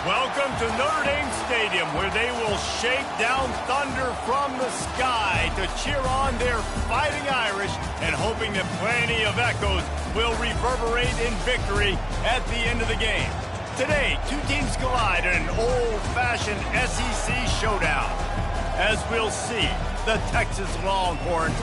Welcome to Notre Dame Stadium, where they will shake down thunder from the sky to cheer on their Fighting Irish and hoping that plenty of echoes will reverberate in victory at the end of the game. Today, two teams collide in an old-fashioned SEC showdown. As we'll see, the Texas Longhorns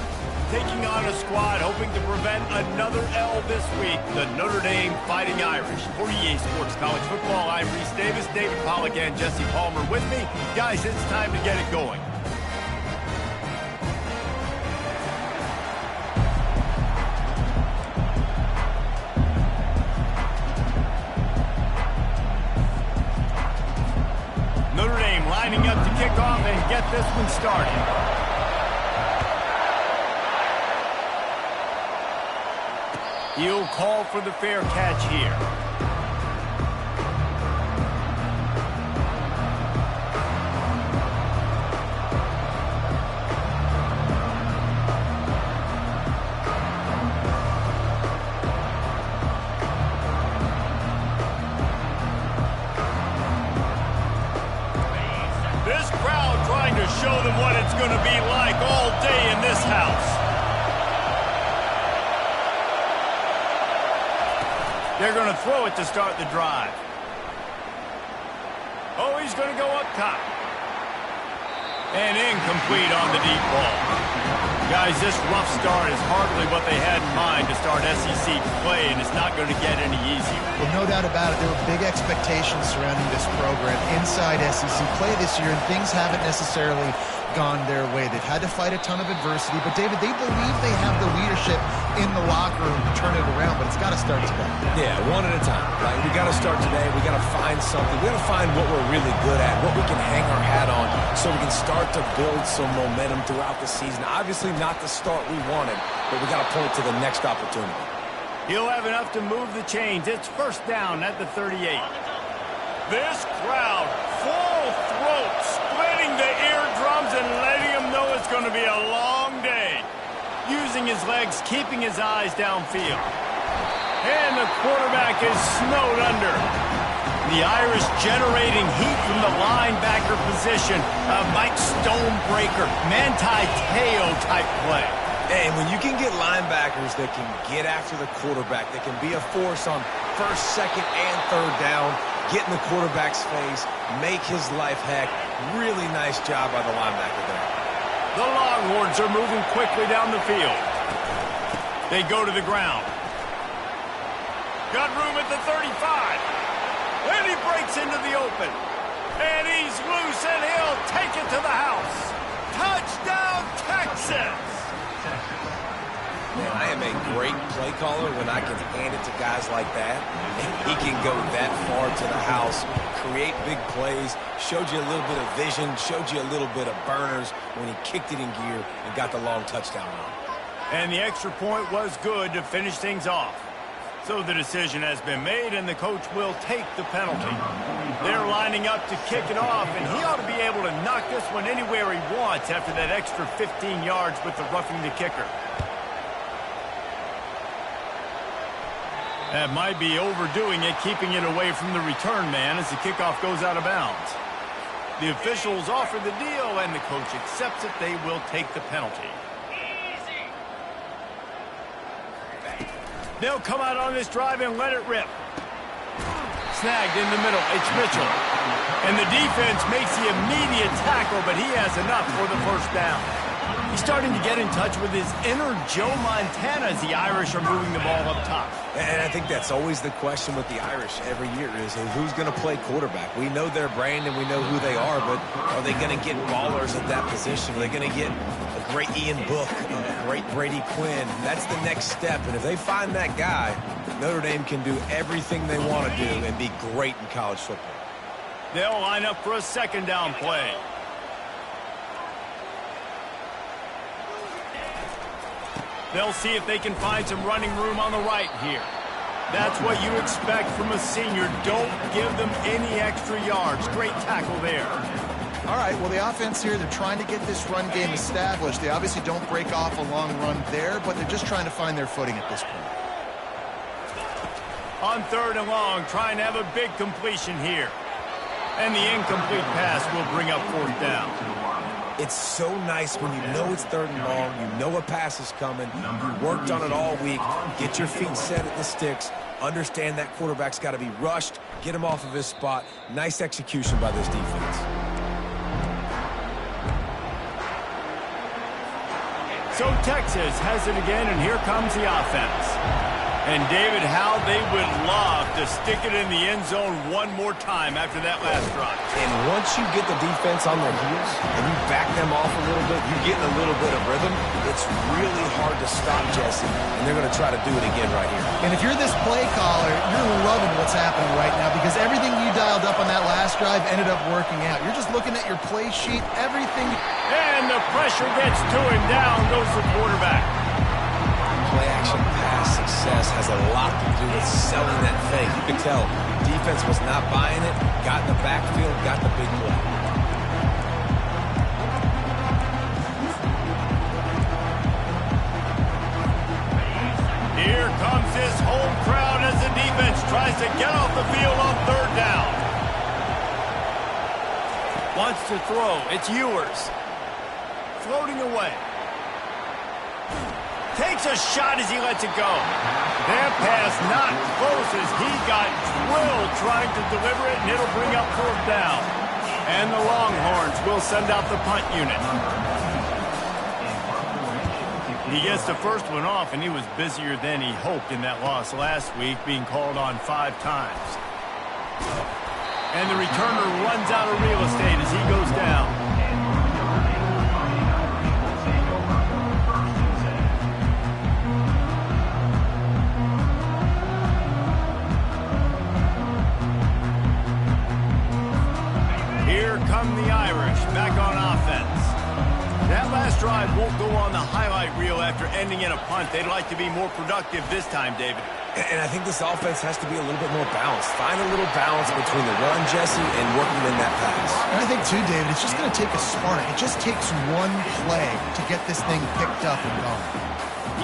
taking on a squad hoping to prevent another L this week, the Notre Dame Fighting Irish. For EA Sports College Football, I'm Reese Davis, David Pollack, and Jesse Palmer with me. Guys, it's time to get it going. Notre Dame lining up to kick off and get this one started. He'll call for the fair catch here. This crowd trying to show them what it's going to be like all day in this house. They're going to throw it to start the drive. Oh, he's going to go up top. And incomplete on the deep ball. Guys, this rough start is hardly what they had in mind to start SEC play, and it's not going to get any easier. Well, no doubt about it. There were big expectations surrounding this program inside SEC play this year, and things haven't necessarily gone their way. They've had to fight a ton of adversity, but David, they believe they have the leadership in the locker room to turn it around, but it's got to start today. Yeah, one at a time, right? We got to start today. We got to find something. We got to find what we're really good at, what we can hang our hat on, so we can start to build some momentum throughout the season. Obviously not the start we wanted, but we got to point to the next opportunity. He'll have enough to move the chains. It's first down at the 38. This crowd, full throat, splitting the eardrums and letting him know it's going to be a long day. Using his legs, keeping his eyes downfield. And the quarterback is snowed under. The Irish generating heat from the linebacker position. A Mike Stonebreaker, Manti Te'o type play. And when you can get linebackers that can get after the quarterback, that can be a force on first, second, and third down, get in the quarterback's face, make his life heck. Really nice job by the linebacker there. The Longhorns are moving quickly down the field. They go to the ground. Got room at the 35. And he breaks into the open. And he's loose, and he'll take it to the house. Touchdown, Texas! Man, I am a great play caller when I can hand it to guys like that. And he can go that far to the house, create big plays, showed you a little bit of vision, showed you a little bit of burners when he kicked it in gear and got the long touchdown on. And the extra point was good to finish things off. So the decision has been made, and the coach will take the penalty. They're lining up to kick it off, and he ought to be able to knock this one anywhere he wants after that extra 15 yards with the roughing the kicker. That might be overdoing it, keeping it away from the return man as the kickoff goes out of bounds. The officials offer the deal, and the coach accepts it. They will take the penalty. They'll come out on this drive and let it rip. Snagged in the middle. It's Mitchell. And the defense makes the immediate tackle, but he has enough for the first down. He's starting to get in touch with his inner Joe Montana as the Irish are moving the ball up top. And I think that's always the question with the Irish every year is who's going to play quarterback. We know their brand and we know who they are, but are they going to get ballers at that position? Are they going to get a great Ian Book, a great Brady Quinn? That's the next step. And if they find that guy, Notre Dame can do everything they want to do and be great in college football. They'll line up for a second down play. They'll see if they can find some running room on the right here. That's what you expect from a senior. Don't give them any extra yards. Great tackle there. All right, well, the offense here, they're trying to get this run game established. They obviously don't break off a long run there, but they're just trying to find their footing at this point. On third and long, trying to have a big completion here. And the incomplete pass will bring up 4th down. It's so nice when you know it's 3rd and long, you know a pass is coming, you worked on it all week, get your feet set at the sticks, understand that quarterback's got to be rushed, get him off of his spot. Nice execution by this defense. So Texas has it again, and here comes the offense. And, David, how they would love to stick it in the end zone one more time after that last drive. And once you get the defense on their heels and you back them off a little bit, you get a little bit of rhythm, it's really hard to stop Jesse, and they're going to try to do it again right here. And if you're this play caller, you're loving what's happening right now because everything you dialed up on that last drive ended up working out. You're just looking at your play sheet, everything. And the pressure gets to him. Down goes the quarterback. Play-action pass success has a lot to do with selling that fake. You can tell defense was not buying it, got in the backfield, got the big play. Here comes his home crowd as the defense tries to get off the field on 3rd down. Wants to throw. It's Ewers. Floating away. Takes a shot as he lets it go. That pass not close as he got drilled trying to deliver it, and it'll bring up 4th down. And the Longhorns will send out the punt unit. He gets the first one off, and he was busier than he hoped in that loss last week, being called on 5 times. And the returner runs out of real estate as he goes down. Here come the Irish back on offense. That last drive won't go on the highlight reel after ending in a punt. They'd like to be more productive this time, David. And I think this offense has to be a little bit more balanced. Find a little balance between the run, Jesse, and working in that pass. And I think, too, David, it's just going to take a spark. It just takes one play to get this thing picked up and going.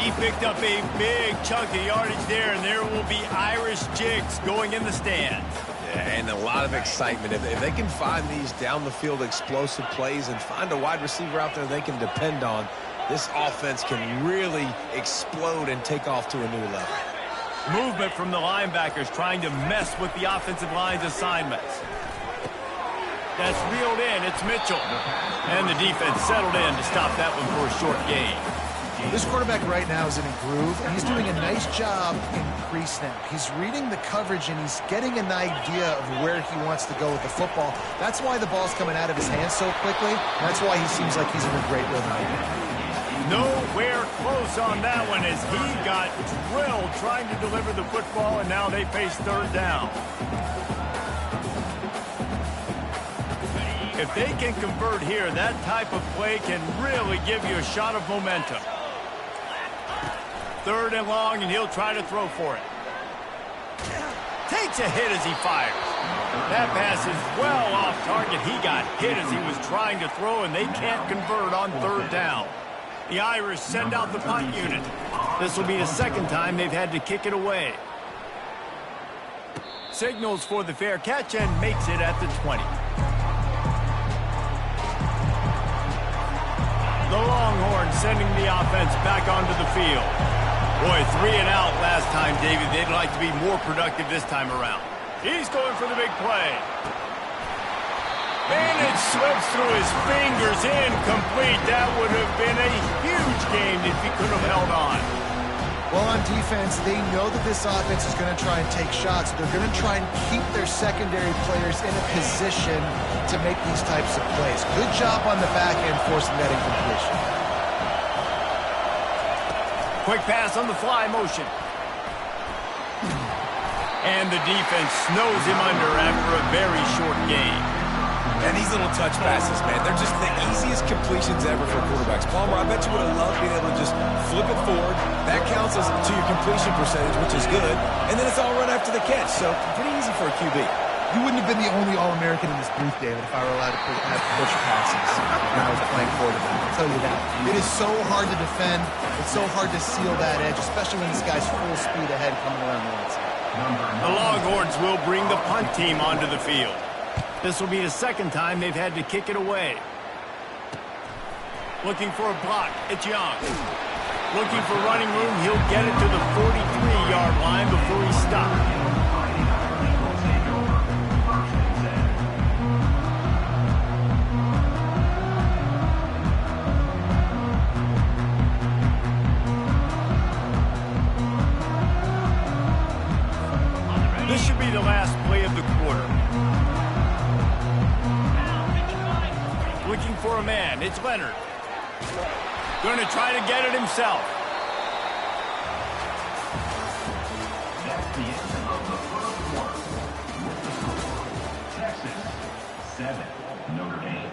He picked up a big chunk of yardage there, and there will be Irish jigs going in the stands. Yeah, and a lot of excitement. If they can find these down-the-field explosive plays and find a wide receiver out there they can depend on, this offense can really explode and take off to a new level. Movement from the linebackers trying to mess with the offensive line's assignments. That's reeled in. It's Mitchell. And the defense settled in to stop that one for a short gain. This quarterback right now is in a groove, and he's doing a nice job in pre-snap. He's reading the coverage, and he's getting an idea of where he wants to go with the football. That's why the ball's coming out of his hands so quickly. That's why he seems like he's in a great rhythm. Nowhere close on that one as he got drilled trying to deliver the football, and now they face 3rd down. If they can convert here, that type of play can really give you a shot of momentum. 3rd and long, and he'll try to throw for it. Takes a hit as he fires. That pass is well off target. He got hit as he was trying to throw, and they can't convert on 3rd down. The Irish send out the punt unit. This will be the 2nd time they've had to kick it away. Signals for the fair catch and makes it at the 20. The Longhorns sending the offense back onto the field. Boy, 3 and out last time, David. They'd like to be more productive this time around. He's going for the big play. And it slips through his fingers, incomplete. That would have been a huge game if he could have held on. Well, on defense, they know that this offense is going to try and take shots. They're going to try and keep their secondary players in a position to make these types of plays. Good job on the back end forcing that incompletion. Quick pass on the fly motion. And the defense snows him under after a very short game. And these little touch passes, man, they're just the easiest completions ever for quarterbacks. Palmer, I bet you would have loved being able to just flip it forward. That counts as to your completion percentage, which is good. And then it's all run after the catch, so pretty easy for a QB. You wouldn't have been the only All-American in this booth, David, if I were allowed to push passes when I was playing quarterback. I'll tell you that. It is so hard to defend. It's so hard to seal that edge, especially when this guy's full speed ahead coming around the outside. The Longhorns will bring the punt team onto the field. This will be the second time they've had to kick it away. Looking for a block. It's Young. Looking for running room. He'll get it to the 43-yard line before he stops. This should be the last play of the quarter. Looking for a man. It's Leonard. Going to try to get it himself. That's the end of the first quarter. With the score, Texas 7, Notre Dame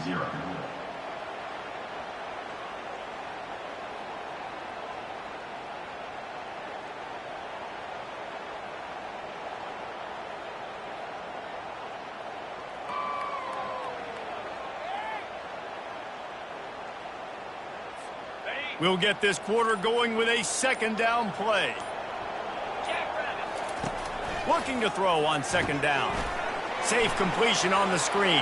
0. We'll get this quarter going with a second down play. Looking to throw on second down. Safe completion on the screen.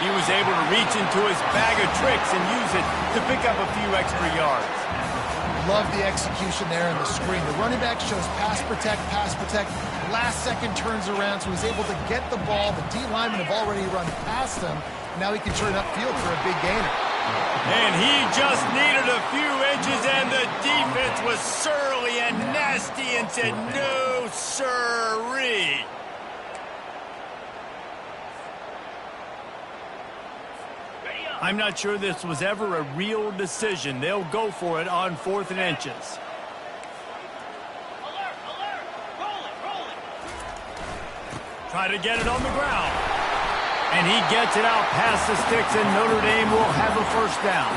He was able to reach into his bag of tricks and use it to pick up a few extra yards. Love the execution there on the screen. The running back shows pass protect, pass protect. Last second turns around, so he's able to get the ball. The D linemen have already run past him. Now he can turn upfield for a big gainer. And he just needed a few inches, and the defense was surly and nasty and said, no, sirree. I'm not sure this was ever a real decision. They'll go for it on 4th and inches. Try to get it on the ground. And he gets it out past the sticks, and Notre Dame will have a first down.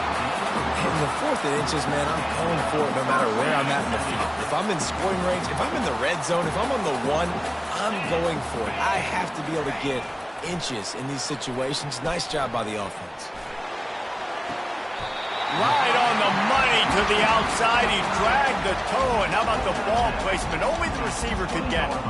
In the 4th and inches, man, I'm going for it no matter where I'm at in the field. If I'm in scoring range, if I'm in the red zone, if I'm on the 1, I'm going for it. I have to be able to get inches in these situations. Nice job by the offense. Right on the money to the outside. He dragged the toe, and how about the ball placement? Only the receiver could get it.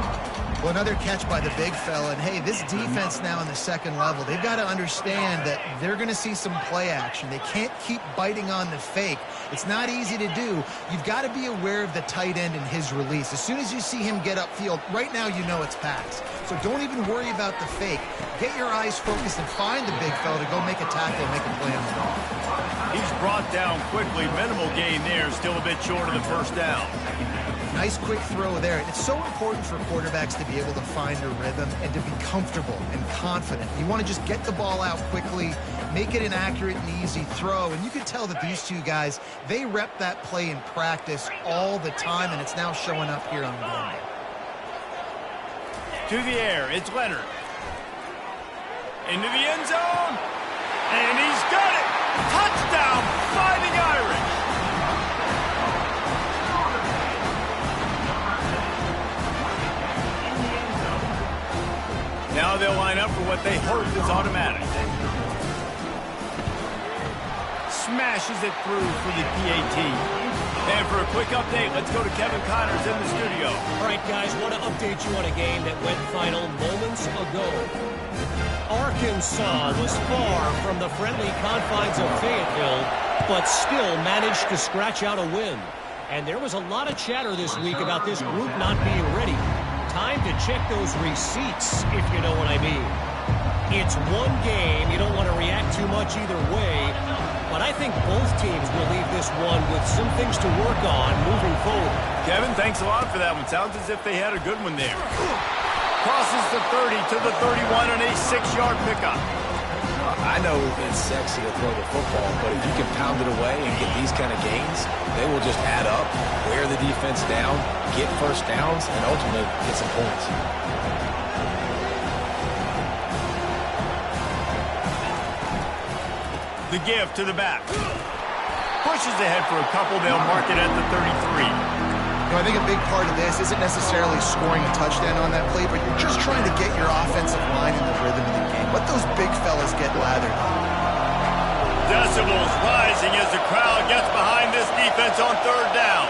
Well, another catch by the big fella. And, hey, this defense now in the second level, they've got to understand that they're going to see some play action. They can't keep biting on the fake. It's not easy to do. You've got to be aware of the tight end and his release. As soon as you see him get upfield, right now you know it's pass. So don't even worry about the fake. Get your eyes focused and find the big fella to go make a tackle and make a play on the ball. He's brought down quickly. Minimal gain there. Still a bit short of the first down. Nice quick throw there. It's so important for quarterbacks to be able to find a rhythm and to be comfortable and confident. You want to just get the ball out quickly, make it an accurate and easy throw. And you can tell that these two guys, they rep that play in practice all the time, and it's now showing up here on game day. To the air, it's Leonard. Into the end zone, and he's got it. Touchdown, Fighting Irish. Now they'll line up for what they hope is automatic. Smashes it through for the PAT. And for a quick update, let's go to Kevin Connors in the studio. All right, guys, want to update you on a game that went final moments ago. Arkansas was far from the friendly confines of Fayetteville, but still managed to scratch out a win. And there was a lot of chatter this week about this group not being ready. Time to check those receipts, if you know what I mean. It's one game. You don't want to react too much either way. But I think both teams will leave this one with some things to work on moving forward. Kevin, thanks a lot for that one. Sounds as if they had a good one there. Crosses the 30 to the 31 on a 6-yard pickup. I know it's sexy to throw the football, but if you can pound it away and get these kind of gains, they will just add up, wear the defense down, get first downs, and ultimately get some points. The give to the back. Pushes ahead for a couple. They'll mark it at the 33. You know, I think a big part of this isn't necessarily scoring a touchdown on that play, but you're just trying to get your offensive line in the rhythm of the game. Let those big fellas get lathered. Decibels rising as the crowd gets behind this defense on 3rd down.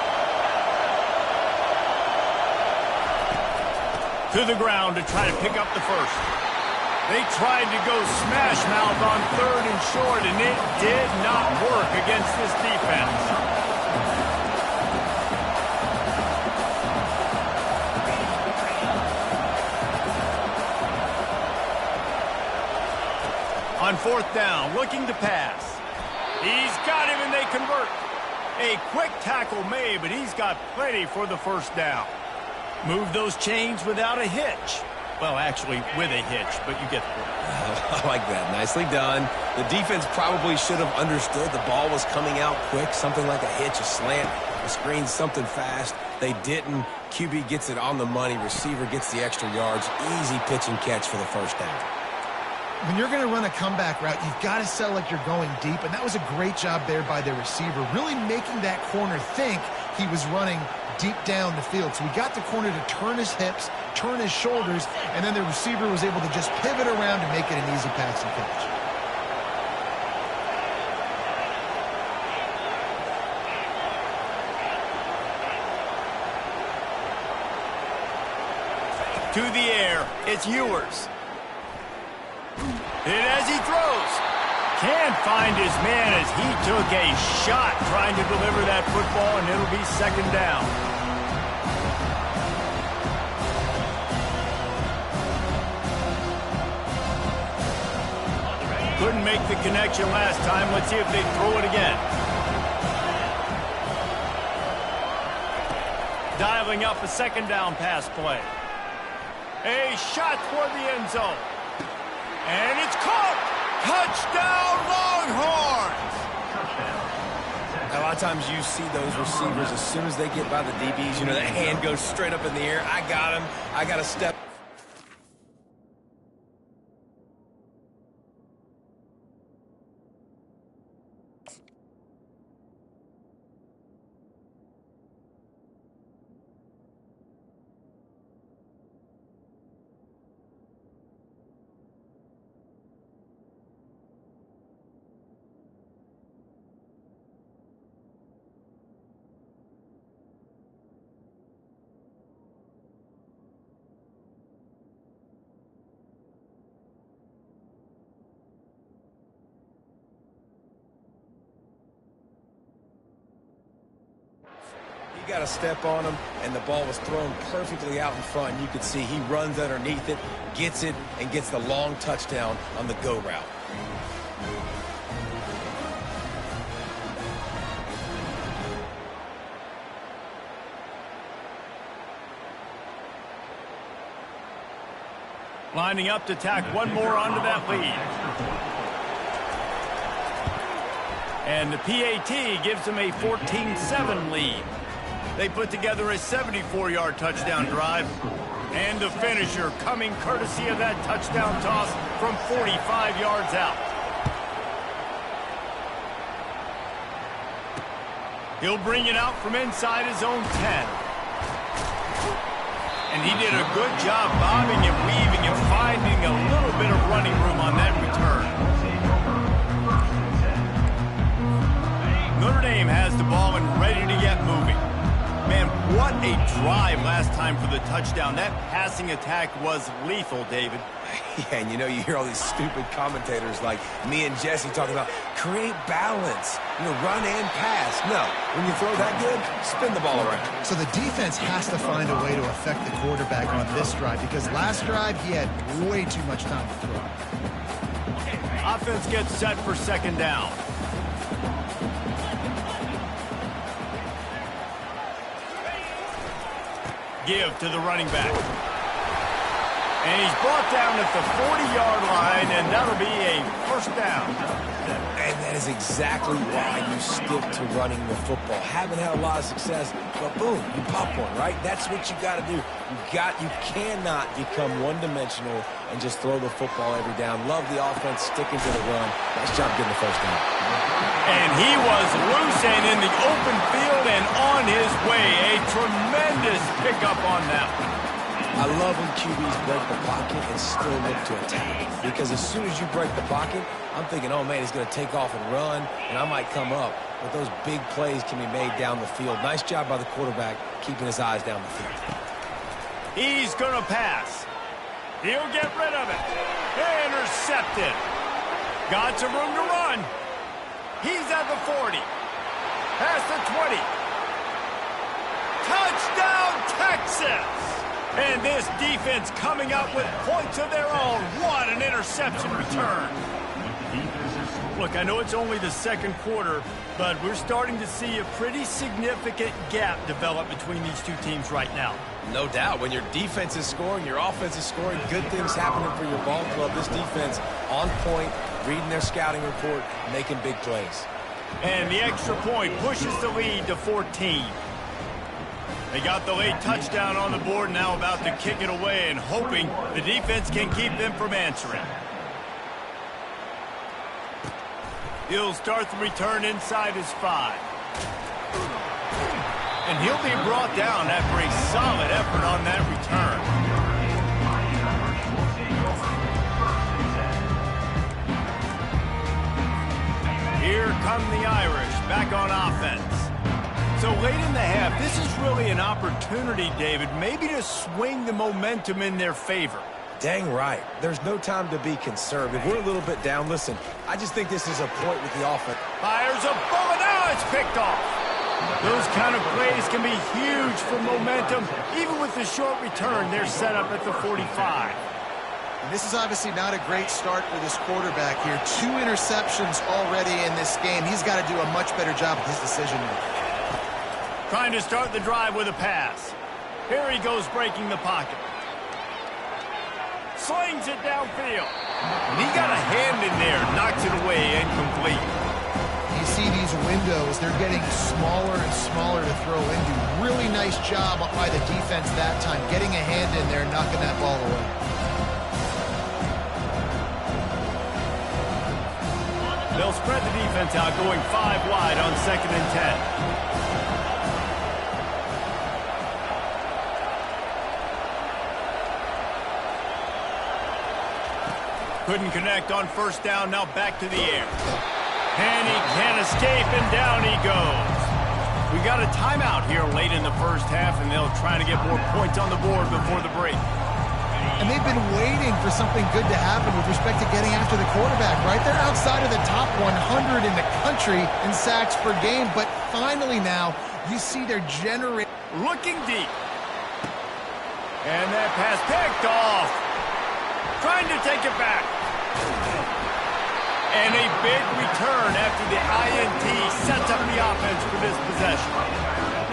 To the ground to try to pick up the first. They tried to go smash mouth on 3rd and short, and it did not work against this defense. On 4th down, looking to pass. He's got him, and they convert. A quick tackle made, but he's got plenty for the 1st down. Move those chains without a hitch. Well, actually, with a hitch, but you get the point. I like that. Nicely done. The defense probably should have understood the ball was coming out quick, something like a hitch, a slant, a screen, something fast. They didn't. QB gets it on the money. Receiver gets the extra yards. Easy pitch and catch for the 1st down. When you're going to run a comeback route, you've got to sell like you're going deep, and that was a great job there by the receiver, really making that corner think he was running deep down the field. So we got the corner to turn his hips, turn his shoulders, and then the receiver was able to just pivot around and make it an easy pass and catch. To the air, it's Ewers. And as he throws, can't find his man as he took a shot trying to deliver that football, and it'll be 2nd down. Couldn't make the connection last time. Let's see if they throw it again. Dialing up a 2nd down pass play. A shot toward the end zone. And it's caught! Touchdown, Longhorns! A lot of times you see those receivers, as soon as they get by the DBs, you know, that hand goes straight up in the air. I got him. I got to step. You got to step on him, and the ball was thrown perfectly out in front. And you could see he runs underneath it, gets it, and gets the long touchdown on the go route. Lining up to tack one more onto that lead. And the PAT gives them a 14-7 lead. They put together a 74-yard touchdown drive. And the finisher coming courtesy of that touchdown toss from 45 yards out. He'll bring it out from inside his own 10. And he did a good job bobbing and weaving and finding a little bit of running room on that return. Notre Dame has the ball and ready to get moving. Man, what a drive last time for the touchdown. That passing attack was lethal, David. Yeah, and you know, you hear all these stupid commentators like me and Jesse talking about create balance, you know, run and pass. No, when you throw that good, spin the ball around. So the defense has to find a way to affect the quarterback on this drive, because last drive he had way too much time to throw. Offense gets set for 2nd down. Give to the running back. And he's brought down at the 40-yard line, and that'll be a 1st down. And that is exactly why you stick to running the football. Haven't had a lot of success, but boom, you pop one, right? That's what you got to do. You cannot become one-dimensional and just throw the football every down. Love the offense sticking to the run. Nice job getting the 1st down. And he was loose and in the open field and on his way. A tremendous pickup on that one. I love when QBs break the pocket and still look to attack. Because as soon as you break the pocket, I'm thinking, oh man, he's going to take off and run, and I might come up. But those big plays can be made down the field. Nice job by the quarterback keeping his eyes down the field. He's going to pass. He'll get rid of it. Intercepted. Got some room to run. He's at the 40. Past the 20. Touchdown, Texas! And this defense coming up with points of their own. What an interception return. Look, I know it's only the second quarter, but we're starting to see a pretty significant gap develop between these two teams right now. No doubt. When your defense is scoring, your offense is scoring, good things happening for your ball club. This defense on point, reading their scouting report, making big plays. And the extra point pushes the lead to 14. They got the late touchdown on the board, now about to kick it away and hoping the defense can keep them from answering. He'll start the return inside his 5. And he'll be brought down after a solid effort on that return. Here come the Irish back on offense. So late in the half, this is really an opportunity, David, maybe to swing the momentum in their favor. Dang right. There's no time to be conservative. We're a little bit down. Listen, I just think this is a point with the offense. Fires a bullet. Now it's picked off. Those kind of plays can be huge for momentum. Even with the short return, they're set up at the 45. And this is obviously not a great start for this quarterback here. 2 interceptions already in this game. He's got to do a much better job with his decision-making. Trying to start the drive with a pass. Here he goes breaking the pocket. Slings it downfield. And he got a hand in there, knocks it away, incomplete. You see these windows, they're getting smaller and smaller to throw into. Really nice job by the defense that time, getting a hand in there and knocking that ball away. They'll spread the defense out, going 5 wide on 2nd and 10. Couldn't connect on 1st down, now back to the air. And he can't escape, and down he goes. We got a timeout here late in the first half, and they'll try to get more points on the board before the break. And they've been waiting for something good to happen with respect to getting after the quarterback, right? They're outside of the top 100 in the country in sacks per game, but finally now you see they're generating. Looking deep. And that pass picked off. Trying to take it back. And a big return after the INT sets up the offense for this possession.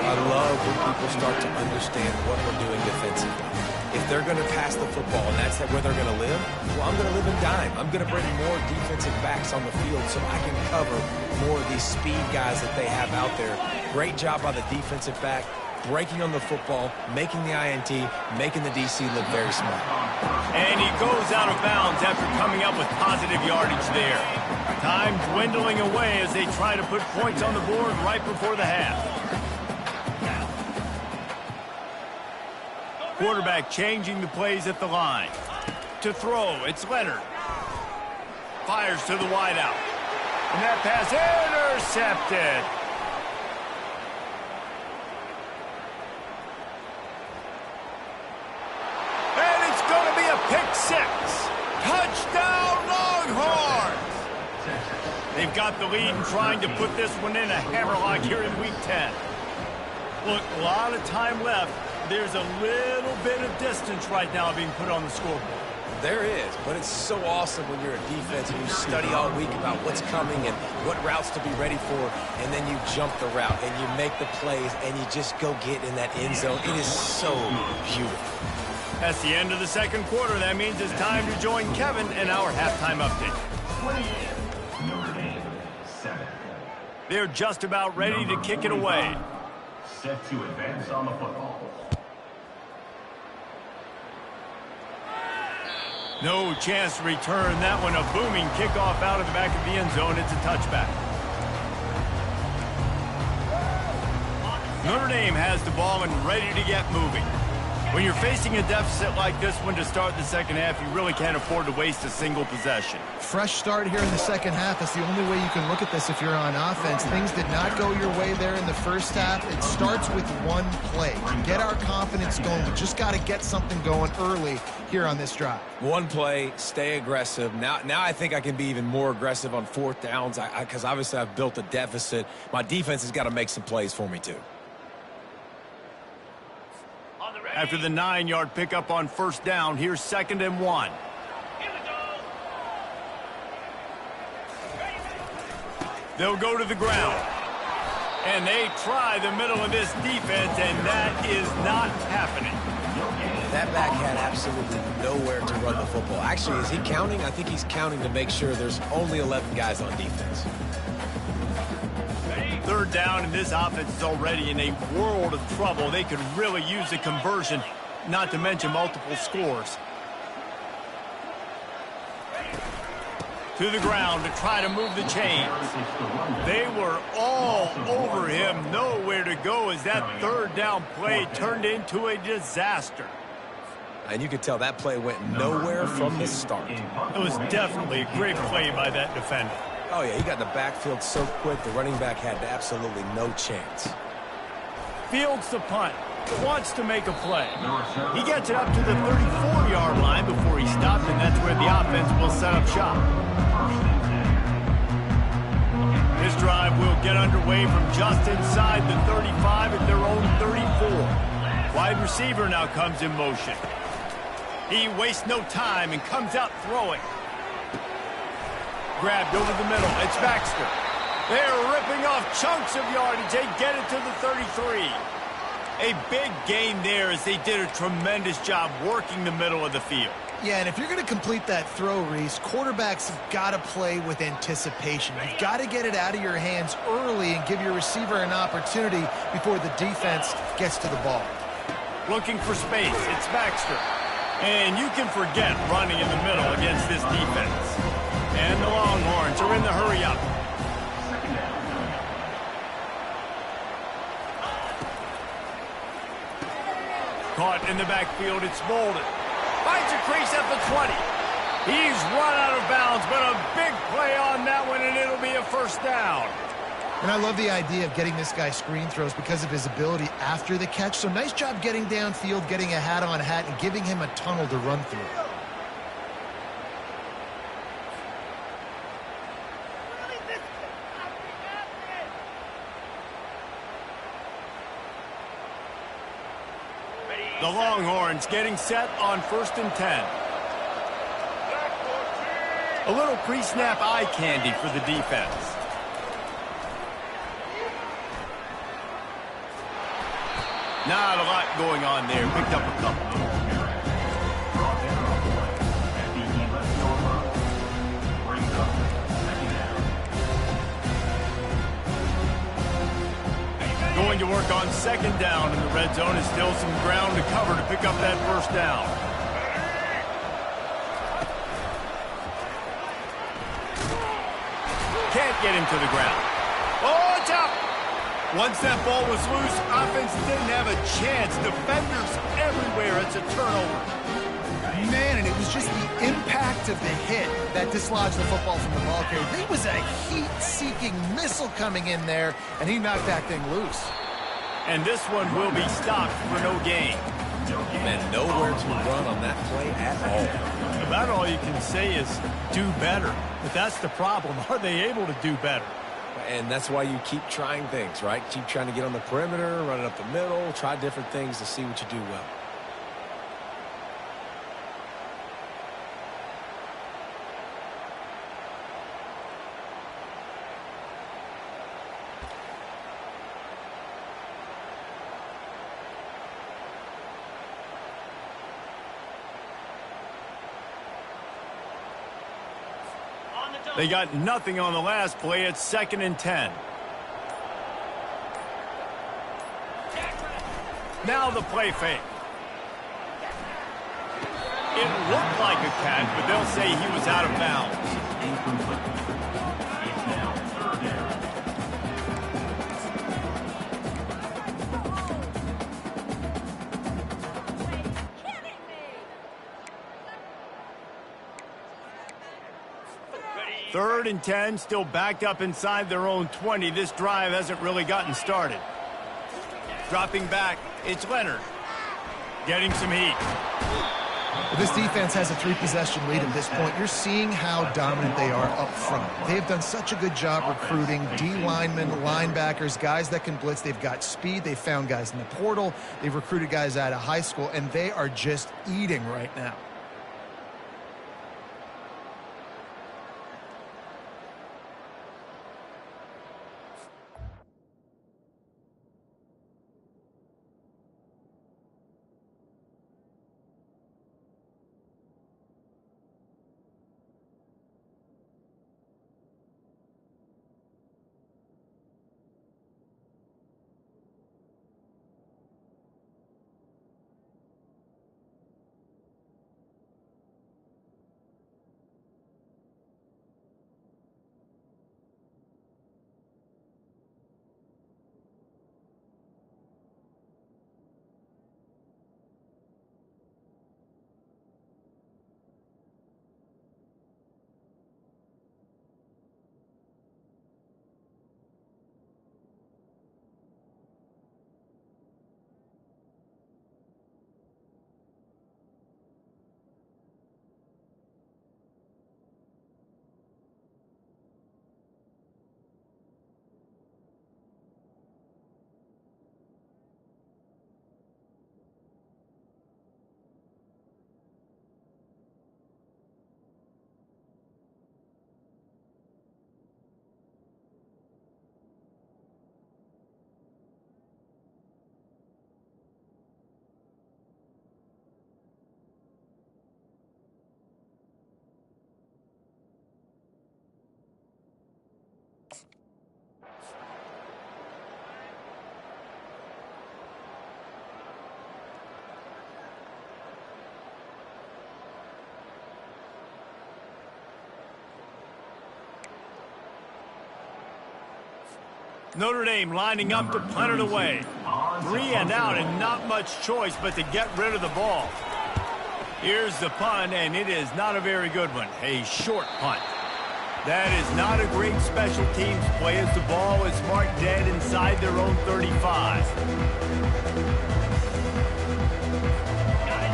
I love when people start to understand what we're doing defensively. If they're going to pass the football and that's where they're going to live, well, I'm going to live in dime. I'm going to bring more defensive backs on the field so I can cover more of these speed guys that they have out there. Great job by the defensive back, breaking on the football, making the INT, making the DC look very smart. And he goes out of bounds after coming up with positive yardage there. Time dwindling away as they try to put points on the board right before the half. Quarterback changing the plays at the line. To throw, it's Leonard. Fires to the wideout. And that pass intercepted. Pick 6. Touchdown, Longhorns! They've got the lead and trying to put this one in a hammerlock here in Week 10. Look, a lot of time left. There's a little bit of distance right now being put on the scoreboard. There is, but it's so awesome when you're a defense and you study all week about what's coming and what routes to be ready for, and then you jump the route and you make the plays and you just go get in that end zone. It is so beautiful. That's the end of the second quarter. That means it's time to join Kevin in our halftime update. Notre Dame, 7. They're just about ready to kick it away. Set to advance on the football. No chance to return that one. A booming kickoff out of the back of the end zone. It's a touchback. Notre Dame has the ball and ready to get moving. When you're facing a deficit like this one to start the second half, you really can't afford to waste a single possession. Fresh start here in the second half. That's the only way you can look at this if you're on offense. Things did not go your way there in the first half. It starts with one play. To get our confidence going, we just got to get something going early here on this drive. One play, stay aggressive. Now I think I can be even more aggressive on fourth downs because obviously I've built a deficit. My defense has got to make some plays for me too. After the 9-yard pickup on first down, here's 2nd and 1. They'll go to the ground. And they try the middle of this defense, and that is not happening. That back had absolutely nowhere to run the football. Actually, is he counting? I think he's counting to make sure there's only 11 guys on defense. 3rd down, and this offense is already in a world of trouble. They could really use a conversion, not to mention multiple scores. To the ground to try to move the chains. They were all over him, nowhere to go as that 3rd down play turned into a disaster. And you could tell that play went nowhere from the start. It was definitely a great play by that defender. Oh, yeah, he got in the backfield so quick, the running back had absolutely no chance. Fields the punt. Wants to make a play. He gets it up to the 34-yard line before he stops, and that's where the offense will set up shop. This drive will get underway from just inside the 35 at their own 34. Wide receiver now comes in motion. He wastes no time and comes out throwing. Grabbed over the middle. It's Baxter. They're ripping off chunks of yardage. They get it to the 33. A big gain there as they did a tremendous job working the middle of the field. Yeah, and if you're going to complete that throw, Reese, quarterbacks have got to play with anticipation. You've got to get it out of your hands early and give your receiver an opportunity before the defense gets to the ball. Looking for space. It's Baxter. And you can forget running in the middle against this defense. And the Longhorns are in the hurry-up. Caught in the backfield, it's Bolden. Finds a crease at the 20. He's run out of bounds, but a big play on that one, and it'll be a first down. And I love the idea of getting this guy screen throws because of his ability after the catch. So nice job getting downfield, getting a hat-on-hat, and giving him a tunnel to run through. The Longhorns getting set on 1st and 10. A little pre-snap eye candy for the defense. Not a lot going on there. Picked up a couple. Going to work on 2nd down in the red zone. Is still some ground to cover to pick up that first down. Can't get him to the ground. Oh, it's out! Once that ball was loose, offense didn't have a chance. Defenders everywhere. It's a turnover. Man, and it was just the impact of the hit that dislodged the football from the ball carrier. There was a heat-seeking missile coming in there, and he knocked that thing loose. And this one will be stopped for no gain. And nowhere to run on that play at all. About all you can say is do better. But that's the problem. Are they able to do better? And that's why you keep trying things, right? Keep trying to get on the perimeter, run it up the middle, try different things to see what you do well. They got nothing on the last play. It's 2nd and 10. Now the play fake. It looked like a catch, but they'll say he was out of bounds. 3rd and 10, still backed up inside their own 20. This drive hasn't really gotten started. Dropping back, it's Leonard. Getting some heat. This defense has a 3-possession lead at this point. You're seeing how dominant they are up front. They've done such a good job recruiting D-linemen, linebackers, guys that can blitz. They've got speed. They've found guys in the portal. They've recruited guys out of high school, and they are just eating right now. Notre Dame lining up to punt it away. 3 and out and not much choice but to get rid of the ball. Here's the punt, and it is not a very good one. A short punt. That is not a great special teams play as the ball is marked dead inside their own 35.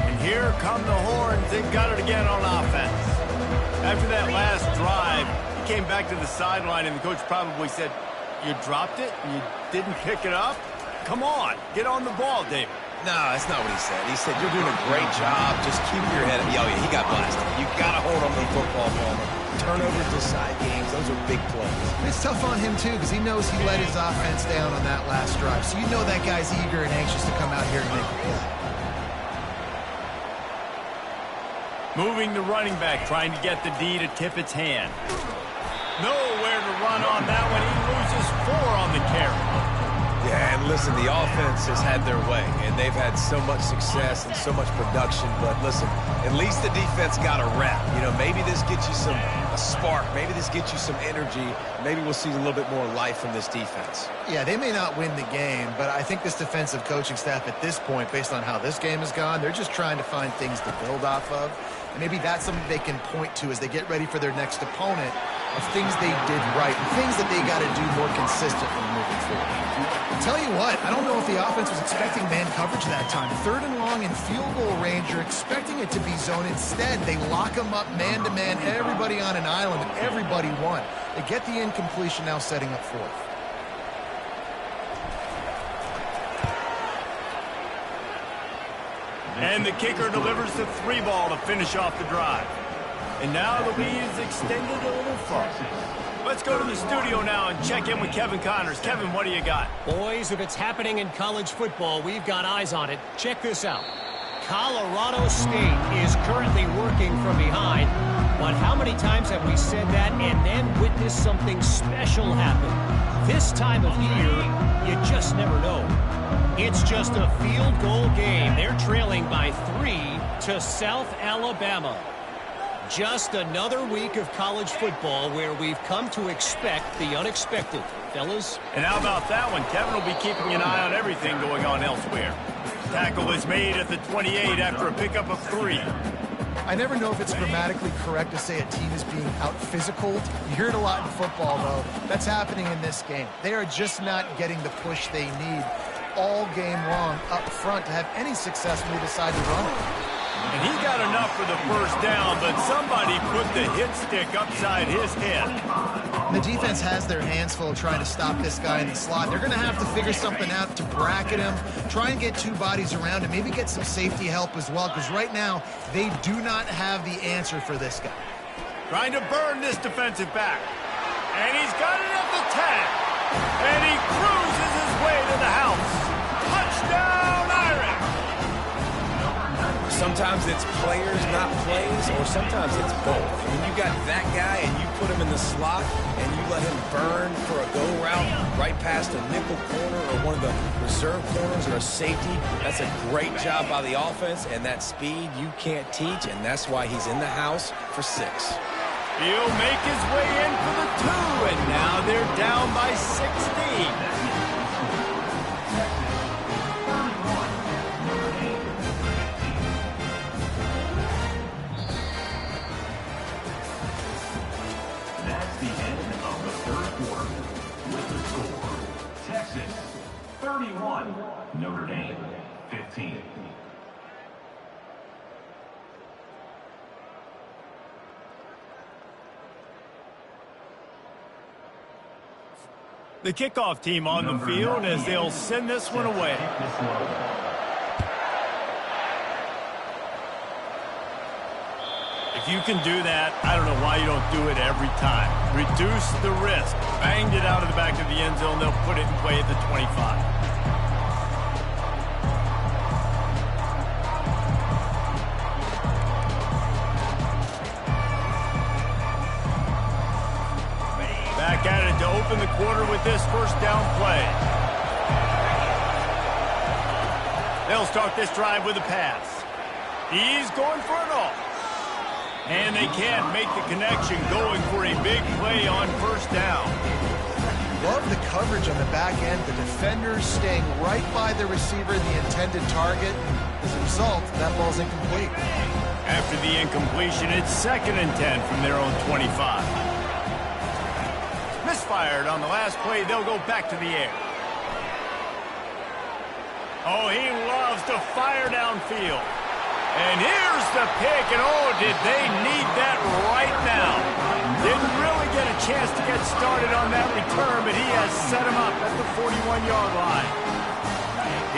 And here come the Horns. They've got it again on offense. After that last drive, he came back to the sideline, and the coach probably said, "You dropped it? You didn't pick it up? Come on, get on the ball, David." No, that's not what he said. He said, "You're doing a great job. Just keep your head up." Oh, yeah, he got blasted. You got to hold on to the football, Palmer. Turnovers decide games. Those are big plays. It's tough on him, too, because he knows he let his offense down on that last drive. So you know that guy's eager and anxious to come out here and make a play. Moving the running back, trying to get the D to tip its hand. Nowhere to run on that one. He loses 4 on the carry. Yeah, and listen, the offense has had their way, and they've had so much success and so much production. But listen, at least the defense got a rep. You know, maybe this gets you a spark. Maybe this gets you some energy. Maybe we'll see a little bit more life from this defense. Yeah, they may not win the game, but I think this defensive coaching staff at this point, based on how this game has gone, they're just trying to find things to build off of. And maybe that's something they can point to as they get ready for their next opponent of things they did right, things that they got to do more consistently moving forward. I'll tell you what, I don't know if the offense was expecting man coverage that time. 3rd and long in field goal range, you're expecting it to be zone. Instead, they lock them up man-to-man, everybody on an island, and everybody won. They get the incompletion, now setting up 4th. And the kicker delivers the 3 ball to finish off the drive. And now the lead is extended a little further. Let's go to the studio now and check in with Kevin Connors. Kevin, what do you got? Boys, if it's happening in college football, we've got eyes on it. Check this out. Colorado State is currently working from behind. But how many times have we said that and then witnessed something special happen? This time of year, you just never know. It's just a field goal game. They're trailing by 3 to South Alabama. Just another week of college football where we've come to expect the unexpected. Fellas? And how about that one? Kevin will be keeping an eye on everything going on elsewhere. Tackle is made at the 28 after a pickup of 3. I never know if it's grammatically correct to say a team is being out-physicaled. You hear it a lot in football, though. That's happening in this game. They are just not getting the push they need all game long up front to have any success when they decide to run it. And he got enough for the first down, but somebody put the hit stick upside his head. The defense has their hands full trying to stop this guy in the slot. They're going to have to figure something out to bracket him, try and get two bodies around him, maybe get some safety help as well, because right now they do not have the answer for this guy. Trying to burn this defensive back. And he's got it at the 10. And he cruises his way to the house. Touchdown, Irish! Sometimes it's players, not plays, or sometimes it's both. When you got that guy and you put him in the slot and you let him burn for a go route right past a nickel corner or one of the reserve corners or a safety, that's a great job by the offense, and that speed you can't teach, and that's why he's in the house for 6. He'll make his way in for the 2, and now they're down by 16. That's the end of the third quarter. With the score, Texas 31, Notre Dame 15. The kickoff team on the field as they'll send this one away. If you can do that, I don't know why you don't do it every time. Reduce the risk. Banged it out of the back of the end zone. They'll put it in play at the 25. Back at it to open the quarter with this first down play. They'll start this drive with a pass. He's going for it all. And they can't make the connection, going for a big play on first down. Love the coverage on the back end. The defenders staying right by the receiver, the intended target. As a result, that ball's incomplete. After the incompletion, it's 2nd and 10 from their own 25. Misfired on the last play. They'll go back to the air. Oh, he loves to fire downfield. And here's the pick, and oh, did they need that right now. Didn't really get a chance to get started on that return, but he has set him up at the 41-yard line.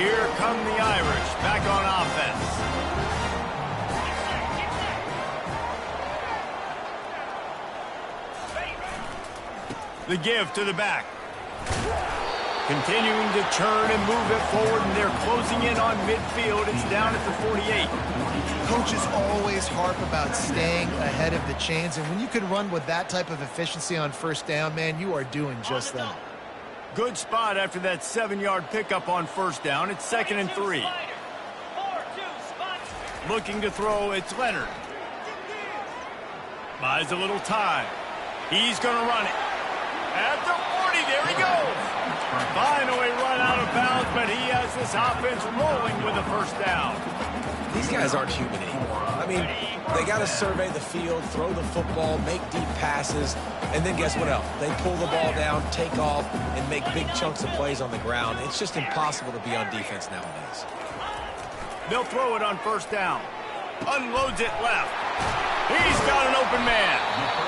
Here come the Irish back on offense. The give to the back. Continuing to turn and move it forward, and they're closing in on midfield. It's down at the 48. Coaches always harp about staying ahead of the chains, and when you can run with that type of efficiency on first down, man, you are doing just that. Good spot after that 7-yard pickup on first down. It's 2nd and 3. Looking to throw, it's Leonard. Buys a little time. He's going to run it. At the 40, there he goes. Finally run out of bounds, but he has this offense rolling with a first down. These guys aren't human anymore. I mean, they got to survey the field, throw the football, make deep passes, and then guess what else? They pull the ball down, take off, and make big chunks of plays on the ground. It's just impossible to be on defense nowadays. They'll throw it on first down. Unloads it left. He's got an open man.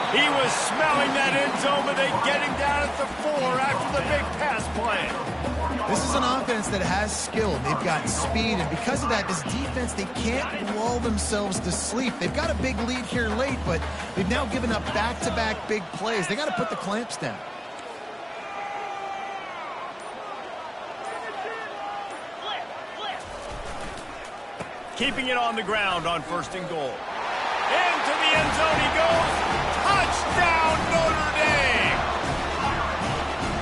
He was smelling that end zone, but they get him down at the 4 after the big pass play. This is an offense that has skill. They've got speed, and because of that, this defense, they can't lull themselves to sleep. They've got a big lead here late, but they've now given up back-to-back big plays. They got to put the clamps down. Keeping it on the ground on 1st and goal. Into the end zone he goes. Touchdown, Notre Dame!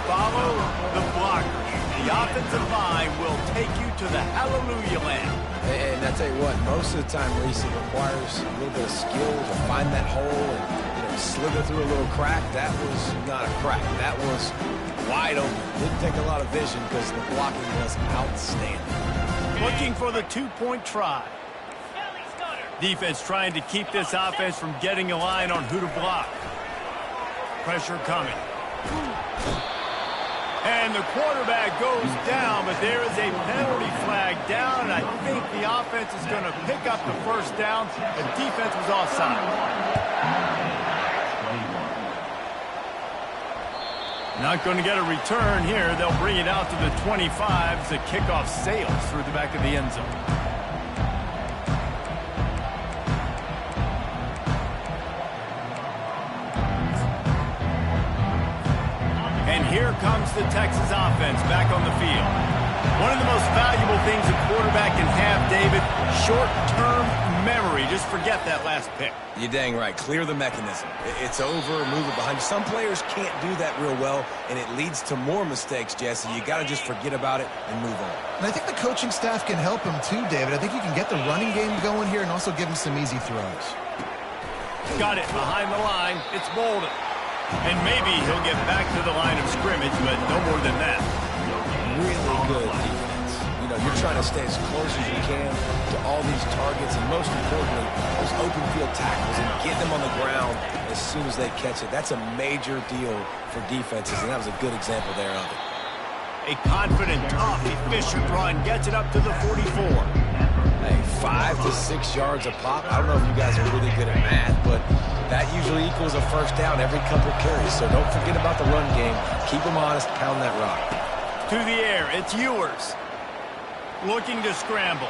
Follow the blockers. The offensive line will take you to the hallelujah land. And I tell you what, most of the time, Reese, it requires a little bit of skill to find that hole and slither through a little crack. That was not a crack. That was wide open. Didn't take a lot of vision because the blocking was outstanding. Looking for the 2-point try. Defense trying to keep this offense from getting a line on who to block. Pressure coming. And the quarterback goes down, but there is a penalty flag down, and I think the offense is going to pick up the first down. The defense was offside. Not going to get a return here. They'll bring it out to the 25 as the kickoff sails through the back of the end zone. And here comes the Texas offense back on the field. One of the most valuable things a quarterback can have, David, short-term memory. Just forget that last pick. You're dang right. Clear the mechanism. It's over, move it behind you. Some players can't do that real well, and it leads to more mistakes, Jesse. You got to just forget about it and move on. And I think the coaching staff can help him too, David. I think you can get the running game going here and also give him some easy throws. Got it behind the line. It's Bolden. And maybe he'll get back to the line of scrimmage, but no more than that. Really good defense. You know, you're trying to stay as close as you can to all these targets, and most importantly, those open field tackles, and get them on the ground as soon as they catch it. That's a major deal for defenses, and that was a good example there of it. A confident, tough, efficient run gets it up to the 44. Hey, 5 to 6 yards a pop. I don't know if you guys are really good at math, but that usually equals a first down every couple carries. So don't forget about the run game. Keep them honest, pound that rock. To the air, it's Ewers. Looking to scramble.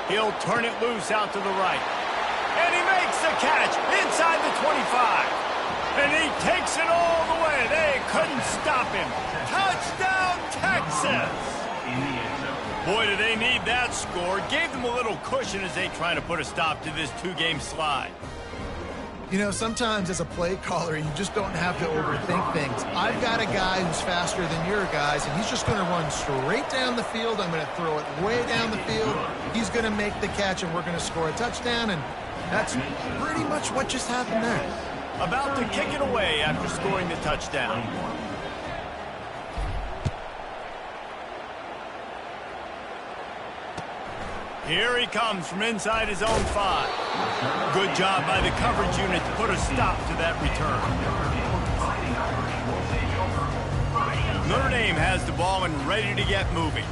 He'll turn it loose out to the right. And he makes the catch inside the 25. And he takes it all the way. They couldn't stop him. Touchdown, Texas! Boy, do they need that score. Gave them a little cushion as they try to put a stop to this two-game slide. You know, sometimes as a play caller, you just don't have to overthink things. I've got a guy who's faster than your guys, and he's just going to run straight down the field. I'm going to throw it way down the field. He's going to make the catch, and we're going to score a touchdown, and that's pretty much what just happened there. About to kick it away after scoring the touchdown. Here he comes from inside his own 5. Good job by the coverage unit to put a stop to that return. Notre Dame has the ball and ready to get moving.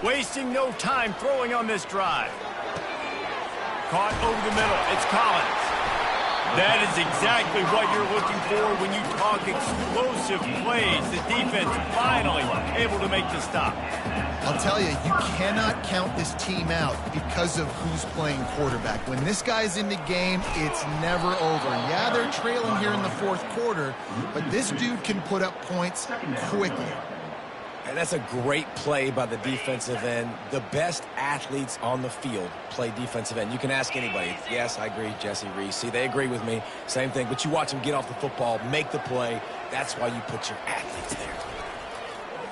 Wasting no time throwing on this drive. Caught over the middle. It's Collins. That is exactly what you're looking for when you talk explosive plays. The defense finally able to make the stop. I'll tell you, you cannot count this team out because of who's playing quarterback. When this guy's in the game, it's never over. Yeah, they're trailing here in the fourth quarter, but this dude can put up points quickly. And that's a great play by the defensive end. The best athletes on the field play defensive end. You can ask anybody. Yes, I agree, Jesse Reese. See, they agree with me. Same thing. But you watch them get off the football, make the play. That's why you put your athletes there.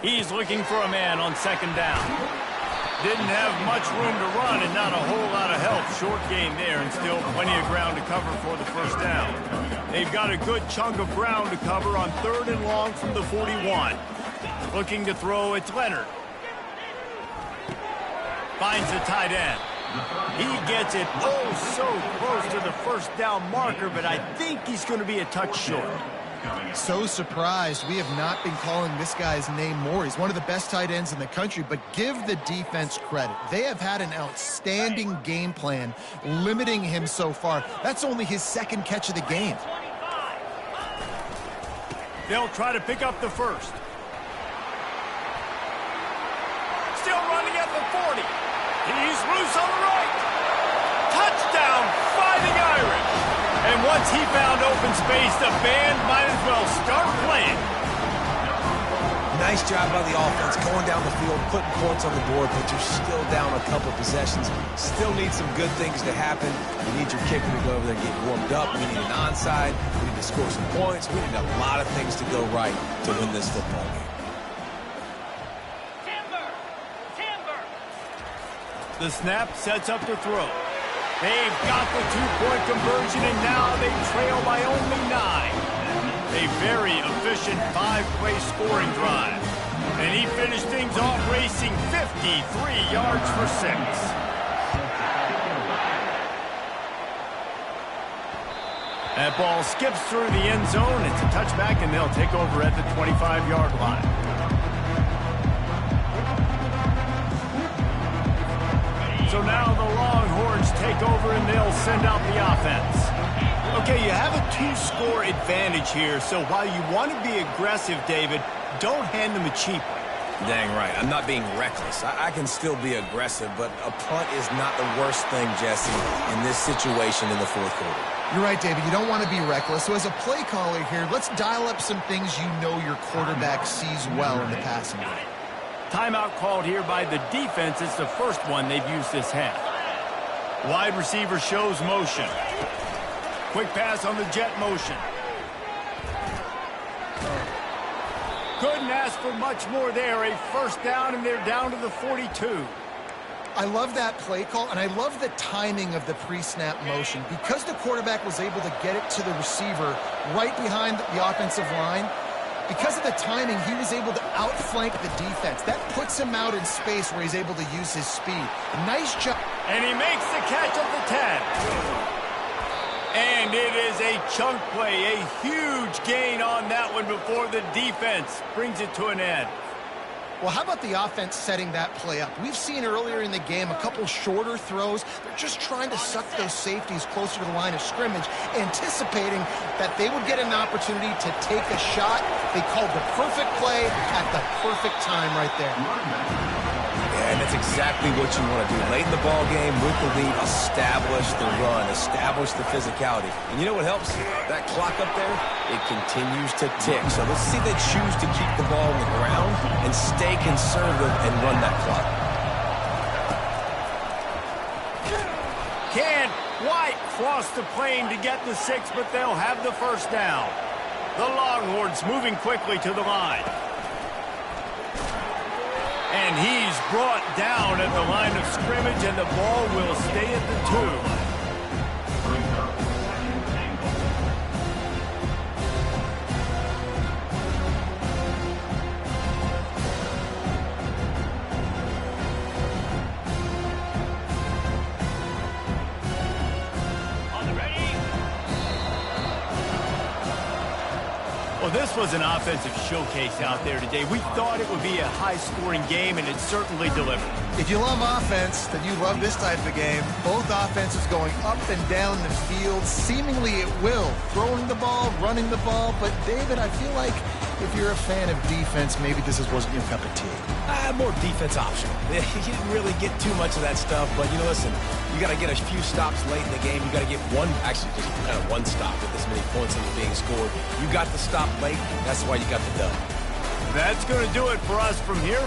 He's looking for a man on second down. Didn't have much room to run and not a whole lot of help. Short game there and still plenty of ground to cover for the first down. They've got a good chunk of ground to cover on 3rd and long from the 41. Looking to throw, it's Leonard. Finds the tight end. He gets it so close to the first down marker, but I think he's going to be a touch short. So surprised. We have not been calling this guy's name more. He's one of the best tight ends in the country, but give the defense credit. They have had an outstanding game plan limiting him so far. That's only his 2nd catch of the game. They'll try to pick up the first. Still running at the 40. He's loose on the right. Touchdown, Fighting Irish. And once he found open space, the band might as well start playing. Nice job by the offense going down the field, putting points on the board, but you're still down a couple possessions. Still need some good things to happen. You need your kicker to go over there and get warmed up. We need an onside. We need to score some points. We need a lot of things to go right to win this football game. The snap sets up to throw. They've got the 2-point conversion, and now they trail by only 9. A very efficient 5-play scoring drive. And he finished things off racing 53 yards for 6. That ball skips through the end zone. It's a touchback, and they'll take over at the 25-yard line. So now the Longhorns take over, and they'll send out the offense. Okay, you have a 2-score advantage here, so while you want to be aggressive, David, don't hand them a cheap one. Dang right. I'm not being reckless. I can still be aggressive, but a punt is not the worst thing, Jesse, in this situation in the fourth quarter. You're right, David. You don't want to be reckless. So as a play caller here, let's dial up some things you know your quarterback sees well in the passing game. Timeout called here by the defense. It's the first one they've used this half. Wide receiver shows motion. Quick pass on the jet motion. Couldn't ask for much more there. A first down, and they're down to the 42. I love that play call, and I love the timing of the pre-snap motion. Because the quarterback was able to get it to the receiver right behind the offensive line, because of the timing, he was able to outflank the defense. That puts him out in space where he's able to use his speed. Nice job. And he makes the catch at the 10. And it is a chunk play, a huge gain on that one before the defense brings it to an end. Well, how about the offense setting that play up? We've seen earlier in the game a couple shorter throws. They're just trying to suck those safeties closer to the line of scrimmage, anticipating that they would get an opportunity to take a shot. They called the perfect play at the perfect time right there. Yeah, and that's exactly what you want to do. Late in the ball game, with the lead, establish the run, establish the physicality. And you know what helps? That clock up there, it continues to tick. So let's see they choose to keep the ball on the ground and stay conservative and run that clock. Can't quite cross the plane to get the 6, but they'll have the first down. The Longhorns moving quickly to the line. And he's brought down at the line of scrimmage, and the ball will stay at the 2. Well, this was an offensive showcase out there today. We thought it would be a high-scoring game, and it certainly delivered. If you love offense, then you love this type of game. Both offenses going up and down the field, seemingly at will. Throwing the ball, running the ball. But, David, I feel like if you're a fan of defense, maybe this wasn't your cup of tea. More defense optional. You didn't really get too much of that stuff, but, you know, listen, you got to get a few stops late in the game. You got to get just kind of one stop with this many points that are being scored. You got the stop late. That's why you got the dub. That's going to do it for us from here.